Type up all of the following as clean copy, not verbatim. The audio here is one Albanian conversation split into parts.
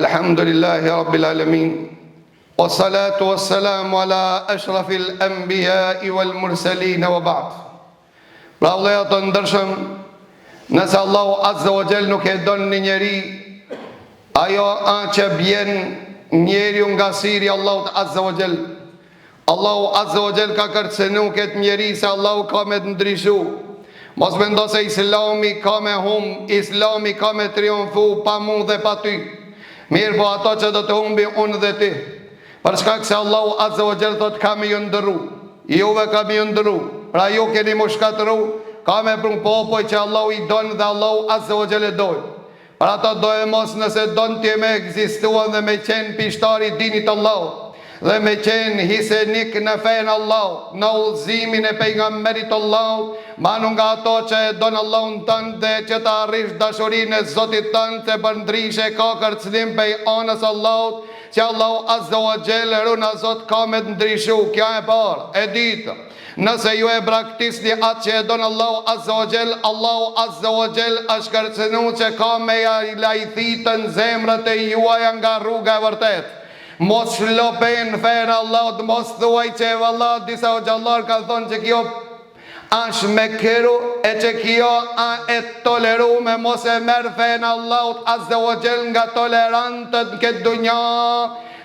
Alhamdulillahi Rabbil Alamin. Wa salatu wa salamu ala ashrafil anbiya'i wal mursalin wa ba'd. Pra vëllezër të ndërshëm, nëse Allahu Azza wa Jall nuk e don një njeri, ajo që bjen njeriu nga siri Allahut Azza wa Jall. Allahu Azza wa Jall ka kërcënu këtë njeri se Allahu ka me të ndryshu. Mos mendo se Islami ka me hum, Islami ka me triumfu pa mu dhe pa ty. Mirë po ato që do të humbi unë dhe ti. Për shkak se Allahu Azza wa Jall thot ka me ju ndërru. Juve ka me ju ndërru. Pra ju keni mu shkatëru, ka me prun popoj që Allahu i donë dhe Allahu Azza wa Jall e dojë. Për ato dojë mos nëse donë t'je me egzistuan dhe me qenë pishtari dinit Allahu. Dhe me qenë hisenik në fejnë Allah, në udhëzimin e pejgamberit Allah, manu nga ato që e donë Allahun tënë dhe që të arrish dashurin e Zotit tënë, të përndrishe ka kërcënim pej anës Allahut, që Allahu Azza wa Jall runa Zot ka me të ndrishu, kja e parë, e ditë. Nëse ju e braktisni atë që e donë Allahu Azza wa Jall është kërcënu që ka me lajthitën zemrët e juaja nga rruga e vërtetë. Mos shlopen fejnë Allah, mos thuaj që e valla, disa o gjallar ka thonë që kjo është me këru, e që kjo e toleru me mos e merë fejnë Allah Azza wa Jall nga tolerantët në këtë dunja,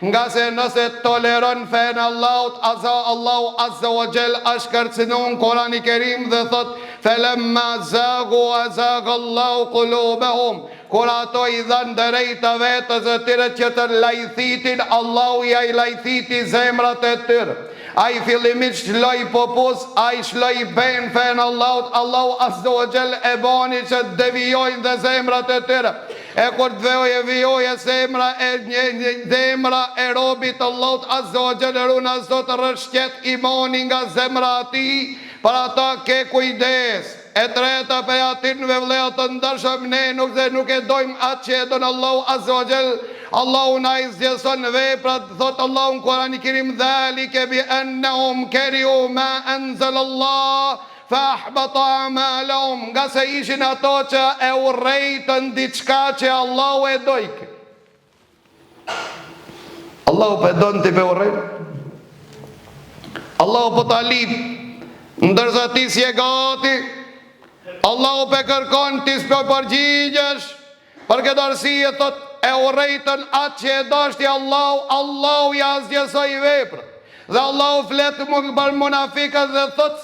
nga se nëse toleron fejnë Allahu Azza wa Jall është kërcënu në Kurani Kerim dhe thot felemma zagu a zaga Allahu kulubehum. Kur ato i dhanë drejta vetës e tyre që të lajthitin, Allahu ja i lajthiti zemrat e tyre. A i fillimit shloj popus, a i shloj ben fen Allahut, Allahu Azza wa Jall e bani që të devijojnë dhe zemrat e tyre. E kur të vjoje zemra e robit Allahut Azza wa Jall runa Zot rëshqet imani nga zemra ati, për ata ke kujdes. E treta për atinve vëllezër të ndërshëm, ne nuk e dojmë atë që e donë Allahu Azza wa Jall. Allahu na i zgjeson veprat, thot Allahu në Kurani Kerim dhalike bi annahum karihu ma anzala Allah fa ahbata a'malahum, nga se ishin ato që e urrejtën diçka që Allahu e dojke. Allahu për donë të për urrejtë, Allahu për talip, ndërsa ti si e gati, Allahu pe kërkon ti s'po përgjigjesh, për këtë arsye thot e urrejtën atë që e dashti Allahu ja zgjesoi veprën. Dhe Allahu flet për munafiqët dhe thot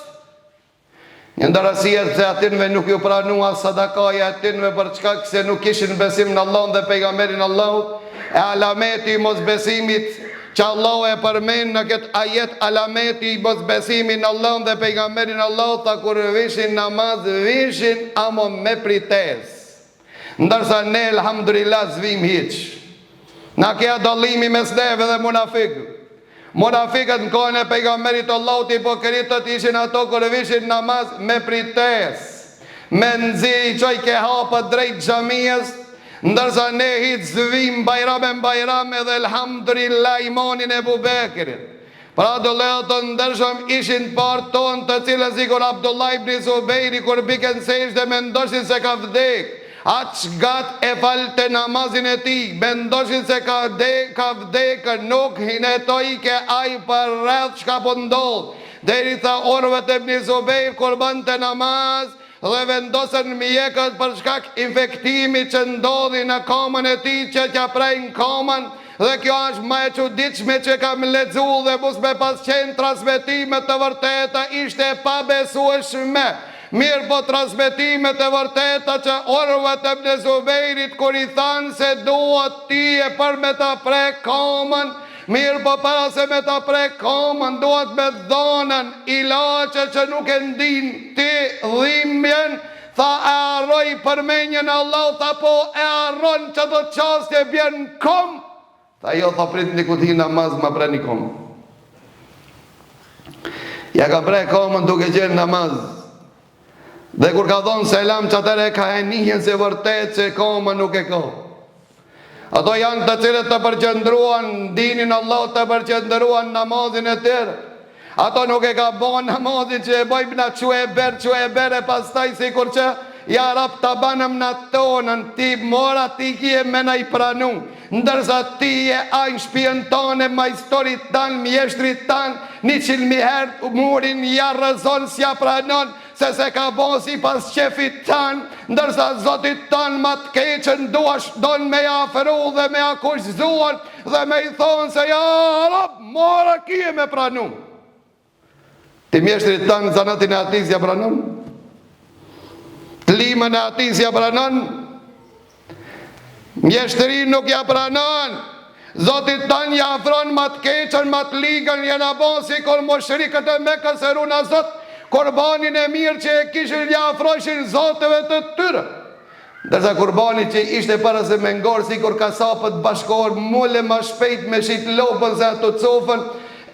një ndërësie se atinve nuk ju pranua sadakaja atinve për çka se nuk kishin besim në Allahun dhe pejgamberin Allahut, e alameti mos besimit që Allahu e përmen në këtë ajet, alameti i mosbesimin në Allahun dhe pejgamberin Allahut, tha kur vishin namaz, vishin amo me prites. Ndërsa ne elhamdulillah zvim hiq. Na kja dallimi mes neve dhe munafikë. Munafikët në kohën e pejgamberit Allahut, hipokritët ishin ato kur vishin namaz me prites, me nxi i qoj ke hapët drejt xhamisë. Ndërsa ne hitë zvim bajram edhe elhamdulillah imanin e Ebu Bekrit. Pra do lejo të ndërshëm ishin partë tonë të cilës i kur Abdullah ibn Zubejri kur biken sejsh dhe me ndoshin se ka vdek, atë shgat e falte namazin e ti, me ndoshin se ka vdek, nuk hinetoj ke aj për rreth shka pëndodh. Deri tha orëve të ibn Zubejri kur bënd të namaz, dhe vendosën mjekët për shkak infektimi që ndodhi në kamën e ti që tja prejnë kamën, dhe kjo është ma e çuditshme që kam lexu dhe mos me pas qenë transmetimet të vërteta ishte pa besueshme. Mirë po transmetimet e vërteta që orëvat e ibn Zubejrit kur i thanë se duhet ti e për me ta prek kamën, mirë po para se me ta prek kamën duhet me dhonën ilaçe që nuk e ndin ti dhimbjen, tha e arroj përmenjen Allah, tha po e arron që do qastje bjen kom, tha jo tha prit një kuti namaz ma pre një kom. Ja ka pre komën duke qenë namaz. Dhe kur ka thonë selam që atëre ka e njën se vërtet që komën nuk e ka. Ato janë të cilët të përqëndruan dinin Allah, të përqëndruan namazin e tërë. Ato nuk e ka bon namazin që e bojmë na që e berë e pas taj si kur që ja rap të banëm në tonën, ti mora ti kje me na I pranu, ndërsa ti e ajnë shpijën tonë, majstorit tanë, mjeshtrit tanë, 100.000 herë murin ja rëzon s'ja pranon, se ka bon si pas qefit tanë, ndërsa zotit tanë ma të keqën duash donë me ja afru dhe me ja kushzuan dhe me I thonë se ja rap, mora kje me pranu. Ti mjeshtrit tanë zanatin e ati s'ja pranon? Të limën e ati s'ja pranon? Mjeshtrin nuk ja pranon. Zotit tanë ja afron ma të keqën, ma të ligën, jena bon si kur moshrikët e me kësëru në Zot, kurbanin e mirë që e kishin ja afroshin Zotëve të tyre. Dërsa kurbani që ishte para se me ngorë, si kur kasapët bashkohër, mule ma shpejt me shit lopën se ato cofën,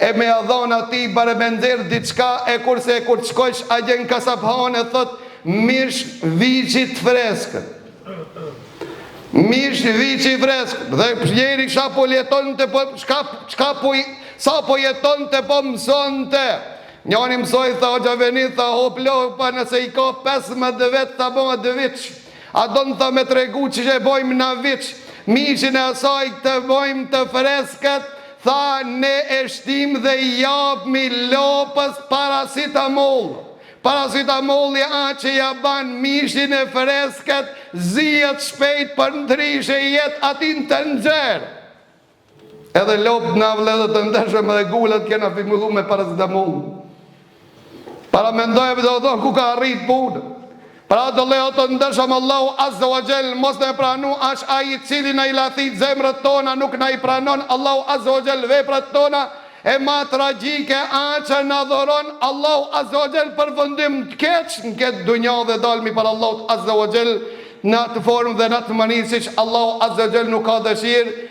e me adhon ati bare me ndërë diçka, e kurse e kur të shkojsh a gjen kasaphan e thot, mish viqit freskët. Mish viqit freskët. Dhe njeri shka po jeton të po, sa po jeton të po mëson të. Njani mësoj, tha o gjavenit, tha hop lohë, pa nëse I ka 15 vetë, tha bo 2 vich. A do në tha me tregu që që bojmë në vich. Mishin e asaj të bojmë të freskët, tha ne e shtim dhe I japmi lopës paracetamol. Paracetamoli a që ja ban mishin e freskët, zijet shpejt për ndryshe jetë atin të nxerë. Edhe lopë në vledhët të ndeshëm edhe gullet kena fimullu me paracetamol. Para mendojme dhe do ku ka arrit punë. Pra do leho të ndërshëm Allahu Azza wa Jell mos në pranu ash aji cili në I lathit zemrët tona nuk në I pranon Allahu Azza wa Jell veprat tona e ma tragjike a që në adhuron Allahu Azza wa Jell për fundim të keq në këtë dunja dhe dalmi për Allahu Azza wa Jell në atë formë dhe në atë mënyrë siç Allahu Azza wa Jell nuk ka dëshirë.